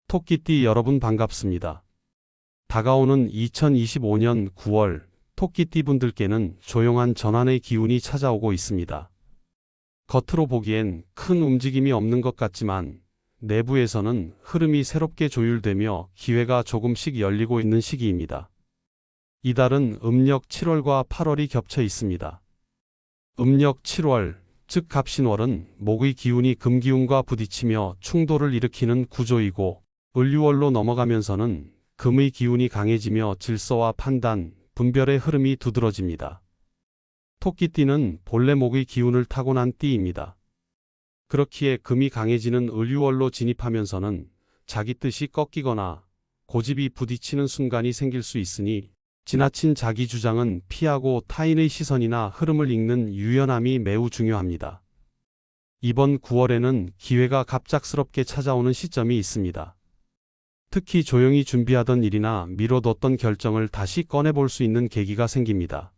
토끼띠 여러분 반갑습니다. 다가오는 2025년 9월 토끼띠 분들께는 조용한 전환의 기운이 찾아오고 있습니다. 겉으로 보기엔 큰 움직임이 없는 것 같지만 내부에서는 흐름이 새롭게 조율되며 기회가 조금씩 열리고 있는 시기입니다. 이달은 음력 7월과 8월이 겹쳐 있습니다. 음력 7월, 즉 갑신월은 목의 기운이 금기운과 부딪히며 충돌을 일으키는 구조이고 을유월로 넘어가면서는 금의 기운이 강해지며 질서와 판단, 분별의 흐름이 두드러집니다. 토끼띠는 본래 목의 기운을 타고난 띠입니다. 그렇기에 금이 강해지는 을유월로 진입하면서는 자기 뜻이 꺾이거나 고집이 부딪히는 순간이 생길 수 있으니 지나친 자기 주장은 피하고 타인의 시선이나 흐름을 읽는 유연함이 매우 중요합니다. 이번 9월에는 기회가 갑작스럽게 찾아오는 시점이 있습니다. 특히 조용히 준비하던 일이나 미뤄뒀던 결정을 다시 꺼내볼 수 있는 계기가 생깁니다.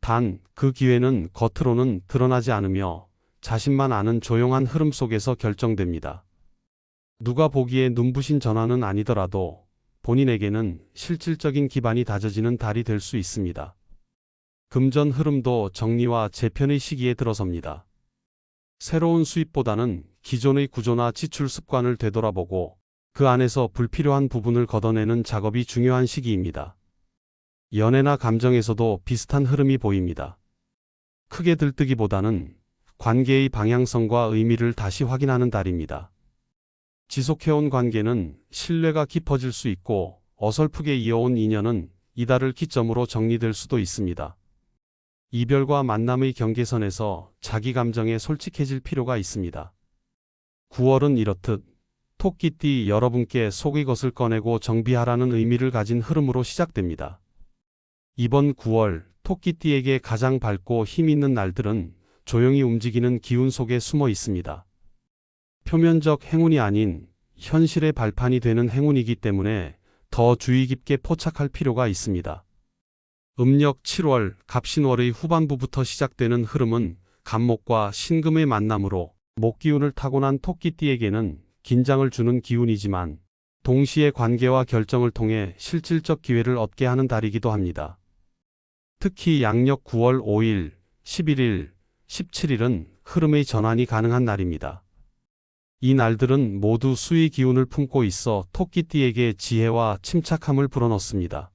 단, 그 기회는 겉으로는 드러나지 않으며 자신만 아는 조용한 흐름 속에서 결정됩니다. 누가 보기에 눈부신 전환은 아니더라도 본인에게는 실질적인 기반이 다져지는 달이 될 수 있습니다. 금전 흐름도 정리와 재편의 시기에 들어섭니다. 새로운 수입보다는 기존의 구조나 지출 습관을 되돌아보고 그 안에서 불필요한 부분을 걷어내는 작업이 중요한 시기입니다. 연애나 감정에서도 비슷한 흐름이 보입니다. 크게 들뜨기보다는 관계의 방향성과 의미를 다시 확인하는 달입니다. 지속해온 관계는 신뢰가 깊어질 수 있고 어설프게 이어온 인연은 이달을 기점으로 정리될 수도 있습니다. 이별과 만남의 경계선에서 자기 감정에 솔직해질 필요가 있습니다. 9월은 이렇듯 토끼띠 여러분께 속의 것을 꺼내고 정비하라는 의미를 가진 흐름으로 시작됩니다. 이번 9월 토끼띠에게 가장 밝고 힘 있는 날들은 조용히 움직이는 기운 속에 숨어 있습니다. 표면적 행운이 아닌 현실의 발판이 되는 행운이기 때문에 더 주의 깊게 포착할 필요가 있습니다. 음력 7월 갑신월의 후반부부터 시작되는 흐름은 갑목과 신금의 만남으로 목기운을 타고난 토끼띠에게는 긴장을 주는 기운이지만 동시에 관계와 결정을 통해 실질적 기회를 얻게 하는 달이기도 합니다. 특히 양력 9월 5일, 11일, 17일은 흐름의 전환이 가능한 날입니다. 이 날들은 모두 수의 기운을 품고 있어 토끼띠에게 지혜와 침착함을 불어넣습니다.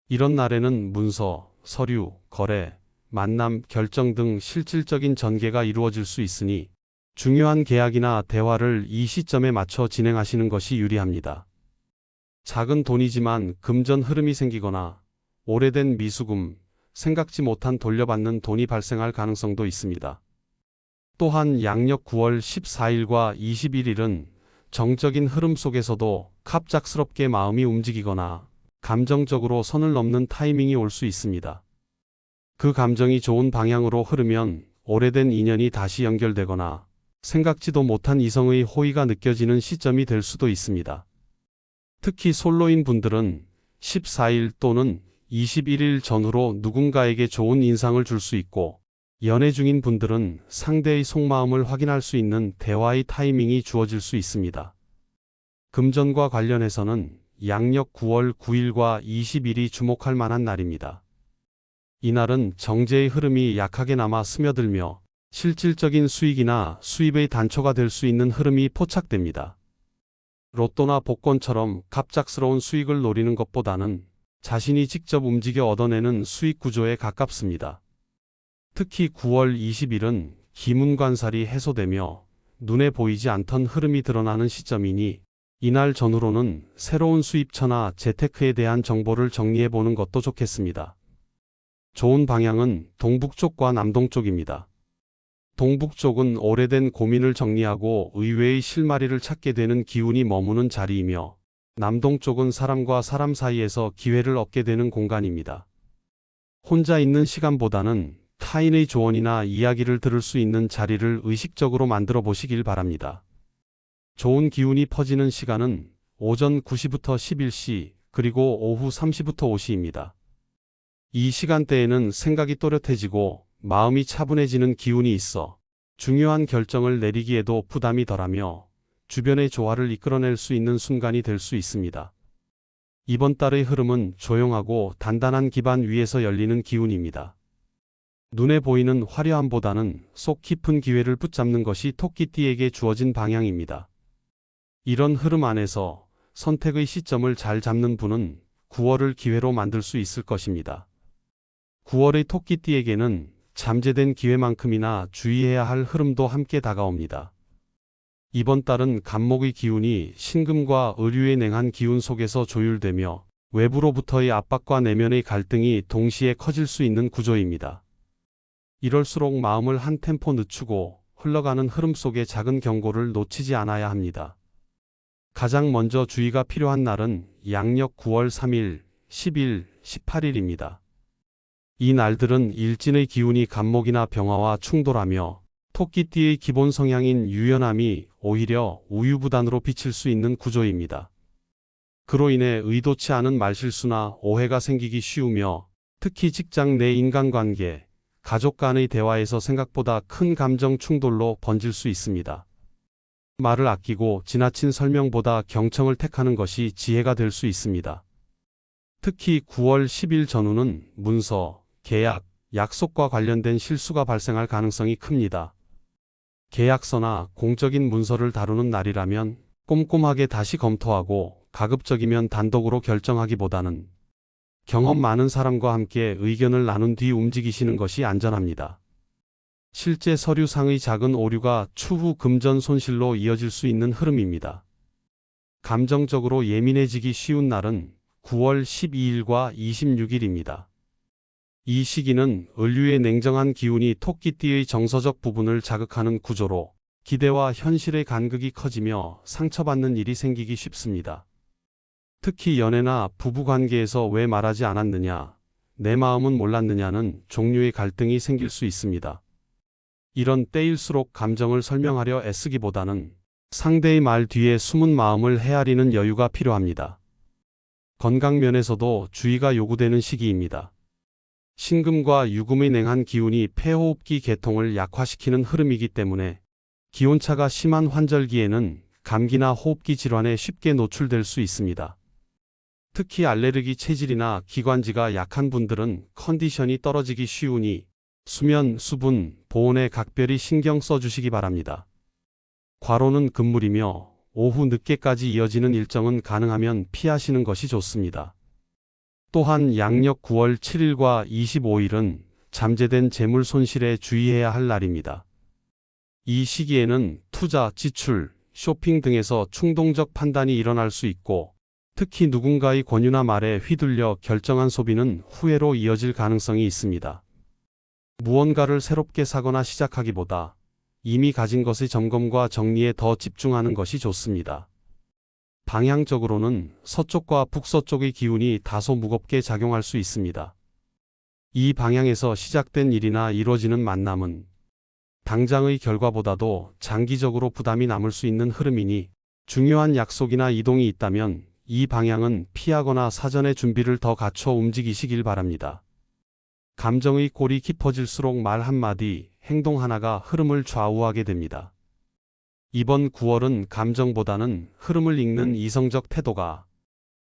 이런 날에는 문서, 서류, 거래, 만남, 결정 등 실질적인 전개가 이루어질 수 있으니 중요한 계약이나 대화를 이 시점에 맞춰 진행하시는 것이 유리합니다. 작은 돈이지만 금전 흐름이 생기거나 오래된 미수금, 생각지 못한 돌려받는 돈이 발생할 가능성도 있습니다. 또한 양력 9월 14일과 21일은 정적인 흐름 속에서도 갑작스럽게 마음이 움직이거나 감정적으로 선을 넘는 타이밍이 올 수 있습니다. 그 감정이 좋은 방향으로 흐르면 오래된 인연이 다시 연결되거나 생각지도 못한 이성의 호의가 느껴지는 시점이 될 수도 있습니다. 특히 솔로인 분들은 14일 또는 21일 전후로 누군가에게 좋은 인상을 줄 수 있고 연애 중인 분들은 상대의 속마음을 확인할 수 있는 대화의 타이밍이 주어질 수 있습니다. 금전과 관련해서는 양력 9월 9일과 20일이 주목할 만한 날입니다. 이날은 정제의 흐름이 약하게 남아 스며들며 실질적인 수익이나 수입의 단초가 될 수 있는 흐름이 포착됩니다. 로또나 복권처럼 갑작스러운 수익을 노리는 것보다는 자신이 직접 움직여 얻어내는 수익 구조에 가깝습니다. 특히 9월 20일은 기문관살이 해소되며 눈에 보이지 않던 흐름이 드러나는 시점이니 이날 전후로는 새로운 수입처나 재테크에 대한 정보를 정리해보는 것도 좋겠습니다. 좋은 방향은 동북쪽과 남동쪽입니다. 동북쪽은 오래된 고민을 정리하고 의외의 실마리를 찾게 되는 기운이 머무는 자리이며 남동쪽은 사람과 사람 사이에서 기회를 얻게 되는 공간입니다. 혼자 있는 시간보다는 타인의 조언이나 이야기를 들을 수 있는 자리를 의식적으로 만들어 보시길 바랍니다. 좋은 기운이 퍼지는 시간은 오전 9시부터 11시 그리고 오후 3시부터 5시입니다. 이 시간대에는 생각이 또렷해지고 마음이 차분해지는 기운이 있어 중요한 결정을 내리기에도 부담이 덜하며 주변의 조화를 이끌어낼 수 있는 순간이 될 수 있습니다. 이번 달의 흐름은 조용하고 단단한 기반 위에서 열리는 기운입니다. 눈에 보이는 화려함보다는 속 깊은 기회를 붙잡는 것이 토끼띠에게 주어진 방향입니다. 이런 흐름 안에서 선택의 시점을 잘 잡는 분은 9월을 기회로 만들 수 있을 것입니다. 9월의 토끼띠에게는 잠재된 기회만큼이나 주의해야 할 흐름도 함께 다가옵니다. 이번 달은 간목의 기운이 신금과 의류의 냉한 기운 속에서 조율되며 외부로부터의 압박과 내면의 갈등이 동시에 커질 수 있는 구조입니다. 이럴수록 마음을 한 템포 늦추고 흘러가는 흐름 속의 작은 경고를 놓치지 않아야 합니다. 가장 먼저 주의가 필요한 날은 양력 9월 3일, 10일, 18일입니다. 이 날들은 일진의 기운이 간목이나 병화와 충돌하며 토끼띠의 기본 성향인 유연함이 오히려 우유부단으로 비칠 수 있는 구조입니다. 그로 인해 의도치 않은 말실수나 오해가 생기기 쉬우며 특히 직장 내 인간관계, 가족 간의 대화에서 생각보다 큰 감정 충돌로 번질 수 있습니다. 말을 아끼고 지나친 설명보다 경청을 택하는 것이 지혜가 될 수 있습니다. 특히 9월 10일 전후는 문서, 계약, 약속과 관련된 실수가 발생할 가능성이 큽니다. 계약서나 공적인 문서를 다루는 날이라면 꼼꼼하게 다시 검토하고 가급적이면 단독으로 결정하기보다는 경험 많은 사람과 함께 의견을 나눈 뒤 움직이시는 것이 안전합니다. 실제 서류상의 작은 오류가 추후 금전 손실로 이어질 수 있는 흐름입니다. 감정적으로 예민해지기 쉬운 날은 9월 12일과 26일입니다. 이 시기는 을류의 냉정한 기운이 토끼띠의 정서적 부분을 자극하는 구조로 기대와 현실의 간극이 커지며 상처받는 일이 생기기 쉽습니다. 특히 연애나 부부관계에서 왜 말하지 않았느냐, 내 마음은 몰랐느냐는 종류의 갈등이 생길 수 있습니다. 이런 때일수록 감정을 설명하려 애쓰기보다는 상대의 말 뒤에 숨은 마음을 헤아리는 여유가 필요합니다. 건강 면에서도 주의가 요구되는 시기입니다. 신금과 유금의 냉한 기운이 폐호흡기 계통을 약화시키는 흐름이기 때문에 기온차가 심한 환절기에는 감기나 호흡기 질환에 쉽게 노출될 수 있습니다. 특히 알레르기 체질이나 기관지가 약한 분들은 컨디션이 떨어지기 쉬우니 수면, 수분, 보온에 각별히 신경 써주시기 바랍니다. 과로는 금물이며 오후 늦게까지 이어지는 일정은 가능하면 피하시는 것이 좋습니다. 또한 양력 9월 7일과 25일은 잠재된 재물 손실에 주의해야 할 날입니다. 이 시기에는 투자, 지출, 쇼핑 등에서 충동적 판단이 일어날 수 있고 특히 누군가의 권유나 말에 휘둘려 결정한 소비는 후회로 이어질 가능성이 있습니다. 무언가를 새롭게 사거나 시작하기보다 이미 가진 것의 점검과 정리에 더 집중하는 것이 좋습니다. 방향적으로는 서쪽과 북서쪽의 기운이 다소 무겁게 작용할 수 있습니다. 이 방향에서 시작된 일이나 이루어지는 만남은 당장의 결과보다도 장기적으로 부담이 남을 수 있는 흐름이니 중요한 약속이나 이동이 있다면 이 방향은 피하거나 사전에 준비를 더 갖춰 움직이시길 바랍니다. 감정의 골이 깊어질수록 말 한마디, 행동 하나가 흐름을 좌우하게 됩니다. 이번 9월은 감정보다는 흐름을 읽는 이성적 태도가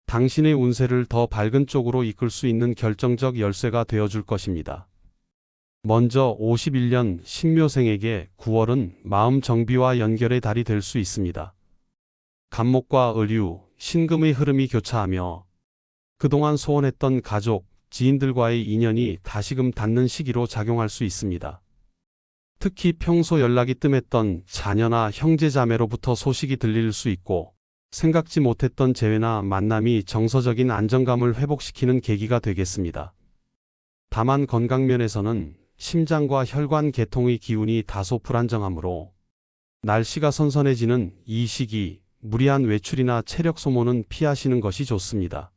당신의 운세를 더 밝은 쪽으로 이끌 수 있는 결정적 열쇠가 되어줄 것입니다. 먼저 51년 신묘생에게 9월은 마음 정비와 연결의 달이 될 수 있습니다. 간목과 을유, 신금의 흐름이 교차하며 그동안 소원했던 가족, 지인들과의 인연이 다시금 닿는 시기로 작용할 수 있습니다. 특히 평소 연락이 뜸했던 자녀나 형제자매로부터 소식이 들릴 수 있고 생각지 못했던 재회나 만남이 정서적인 안정감을 회복시키는 계기가 되겠습니다. 다만 건강면에서는 심장과 혈관 계통의 기운이 다소 불안정하므로 날씨가 선선해지는 이 시기 무리한 외출이나 체력 소모는 피하시는 것이 좋습니다.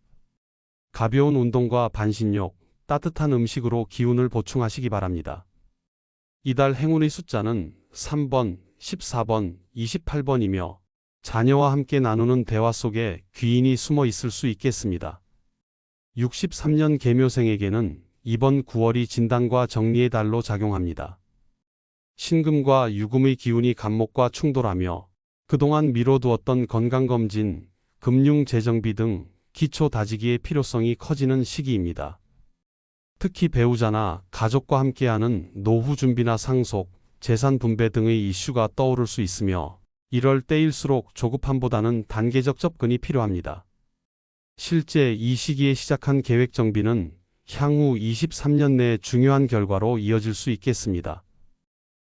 가벼운 운동과 반신욕, 따뜻한 음식으로 기운을 보충하시기 바랍니다. 이달 행운의 숫자는 3번, 14번, 28번이며 자녀와 함께 나누는 대화 속에 귀인이 숨어 있을 수 있겠습니다. 63년 계묘생에게는 이번 9월이 진단과 정리의 달로 작용합니다. 신금과 유금의 기운이 간목과 충돌하며 그동안 미뤄두었던 건강검진, 금융재정비 등 기초 다지기의 필요성이 커지는 시기입니다. 특히 배우자나 가족과 함께하는 노후 준비나 상속, 재산 분배 등의 이슈가 떠오를 수 있으며 이럴 때일수록 조급함보다는 단계적 접근이 필요합니다. 실제 이 시기에 시작한 계획 정비는 향후 23년 내에 중요한 결과로 이어질 수 있겠습니다.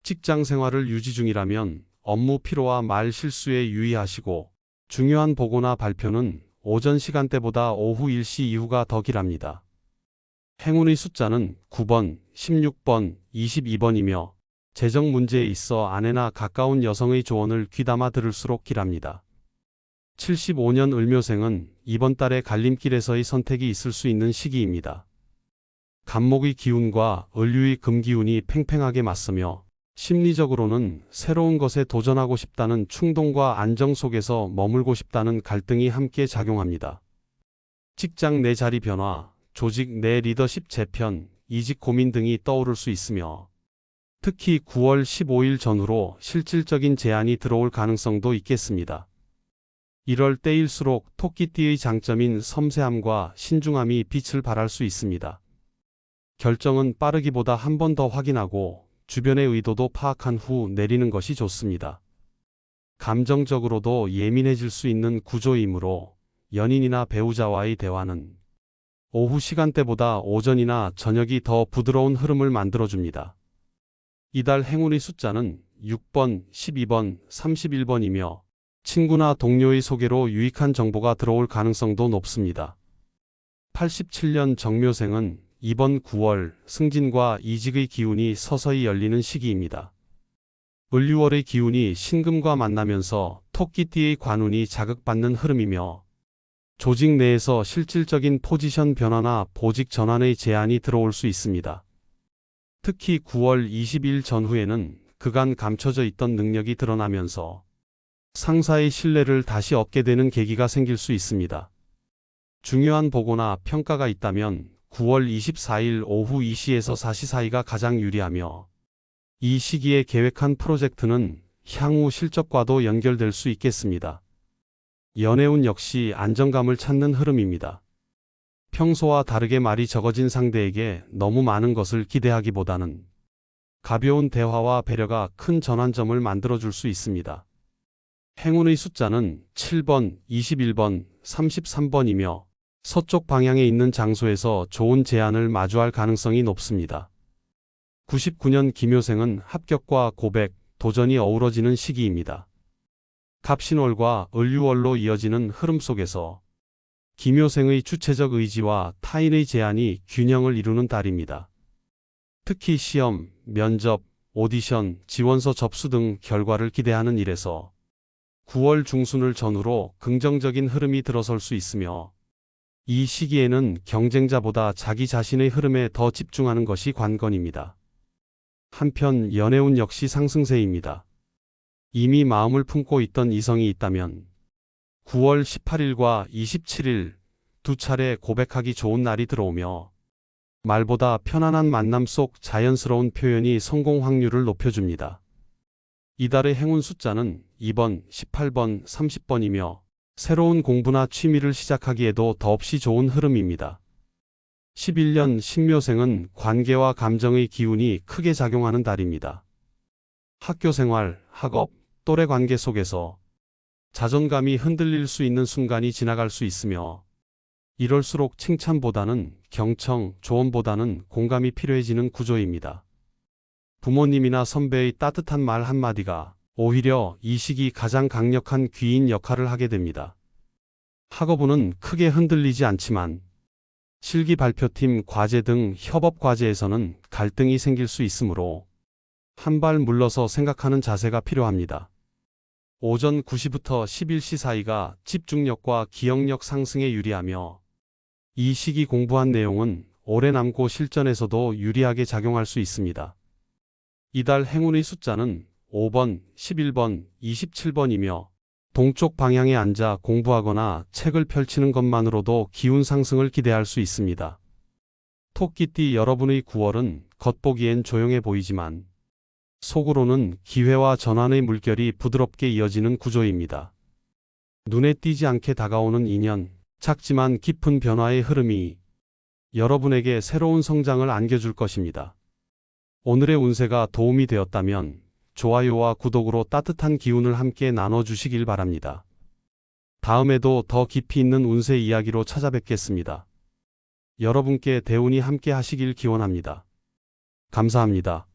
직장 생활을 유지 중이라면 업무 피로와 말 실수에 유의하시고 중요한 보고나 발표는 오전 시간대보다 오후 일시 이후가 더 길합니다. 행운의 숫자는 9번, 16번, 22번이며 재정 문제에 있어 아내나 가까운 여성의 조언을 귀담아 들을수록 길합니다. 75년 을묘생은 이번 달에 갈림길에서의 선택이 있을 수 있는 시기입니다. 간목의 기운과 을류의 금기운이 팽팽하게 맞서며 심리적으로는 새로운 것에 도전하고 싶다는 충동과 안정 속에서 머물고 싶다는 갈등이 함께 작용합니다. 직장 내 자리 변화, 조직 내 리더십 재편, 이직 고민 등이 떠오를 수 있으며 특히 9월 15일 전후로 실질적인 제안이 들어올 가능성도 있겠습니다. 이럴 때일수록 토끼띠의 장점인 섬세함과 신중함이 빛을 발할 수 있습니다. 결정은 빠르기보다 한 번 더 확인하고 주변의 의도도 파악한 후 내리는 것이 좋습니다. 감정적으로도 예민해질 수 있는 구조이므로 연인이나 배우자와의 대화는 오후 시간대보다 오전이나 저녁이 더 부드러운 흐름을 만들어줍니다. 이달 행운의 숫자는 6번, 12번, 31번이며 친구나 동료의 소개로 유익한 정보가 들어올 가능성도 높습니다. 87년 정묘생은 이번 9월 승진과 이직의 기운이 서서히 열리는 시기입니다. 을유월의 기운이 신금과 만나면서 토끼띠의 관운이 자극받는 흐름이며 조직 내에서 실질적인 포지션 변화나 보직 전환의 제안이 들어올 수 있습니다. 특히 9월 20일 전후에는 그간 감춰져 있던 능력이 드러나면서 상사의 신뢰를 다시 얻게 되는 계기가 생길 수 있습니다. 중요한 보고나 평가가 있다면 9월 24일 오후 2시에서 4시 사이가 가장 유리하며 이 시기에 계획한 프로젝트는 향후 실적과도 연결될 수 있겠습니다. 연애운 역시 안정감을 찾는 흐름입니다. 평소와 다르게 말이 적어진 상대에게 너무 많은 것을 기대하기보다는 가벼운 대화와 배려가 큰 전환점을 만들어줄 수 있습니다. 행운의 숫자는 7번, 21번, 33번이며 서쪽 방향에 있는 장소에서 좋은 제안을 마주할 가능성이 높습니다. 99년 기묘생은 합격과 고백, 도전이 어우러지는 시기입니다. 갑신월과 을유월로 이어지는 흐름 속에서 기묘생의 주체적 의지와 타인의 제안이 균형을 이루는 달입니다. 특히 시험, 면접, 오디션, 지원서 접수 등 결과를 기대하는 일에서 9월 중순을 전후로 긍정적인 흐름이 들어설 수 있으며 이 시기에는 경쟁자보다 자기 자신의 흐름에 더 집중하는 것이 관건입니다. 한편 연애운 역시 상승세입니다. 이미 마음을 품고 있던 이성이 있다면 9월 18일과 27일 두 차례 고백하기 좋은 날이 들어오며 말보다 편안한 만남 속 자연스러운 표현이 성공 확률을 높여줍니다. 이달의 행운 숫자는 2번, 18번, 30번이며 새로운 공부나 취미를 시작하기에도 더없이 좋은 흐름입니다. 11년 신묘생은 관계와 감정의 기운이 크게 작용하는 달입니다. 학교생활, 학업, 또래 관계 속에서 자존감이 흔들릴 수 있는 순간이 지나갈 수 있으며 이럴수록 칭찬보다는 경청, 조언보다는 공감이 필요해지는 구조입니다. 부모님이나 선배의 따뜻한 말 한마디가 오히려 이 시기 가장 강력한 귀인 역할을 하게 됩니다. 학업운은 크게 흔들리지 않지만 실기 발표팀 과제 등 협업 과제에서는 갈등이 생길 수 있으므로 한 발 물러서 생각하는 자세가 필요합니다. 오전 9시부터 11시 사이가 집중력과 기억력 상승에 유리하며 이 시기 공부한 내용은 오래 남고 실전에서도 유리하게 작용할 수 있습니다. 이달 행운의 숫자는 5번, 11번, 27번이며 동쪽 방향에 앉아 공부하거나 책을 펼치는 것만으로도 기운 상승을 기대할 수 있습니다. 토끼띠 여러분의 9월은 겉보기엔 조용해 보이지만 속으로는 기회와 전환의 물결이 부드럽게 이어지는 구조입니다. 눈에 띄지 않게 다가오는 인연, 작지만 깊은 변화의 흐름이 여러분에게 새로운 성장을 안겨줄 것입니다. 오늘의 운세가 도움이 되었다면 좋아요와 구독으로 따뜻한 기운을 함께 나눠주시길 바랍니다. 다음에도 더 깊이 있는 운세 이야기로 찾아뵙겠습니다. 여러분께 대운이 함께 하시길 기원합니다. 감사합니다.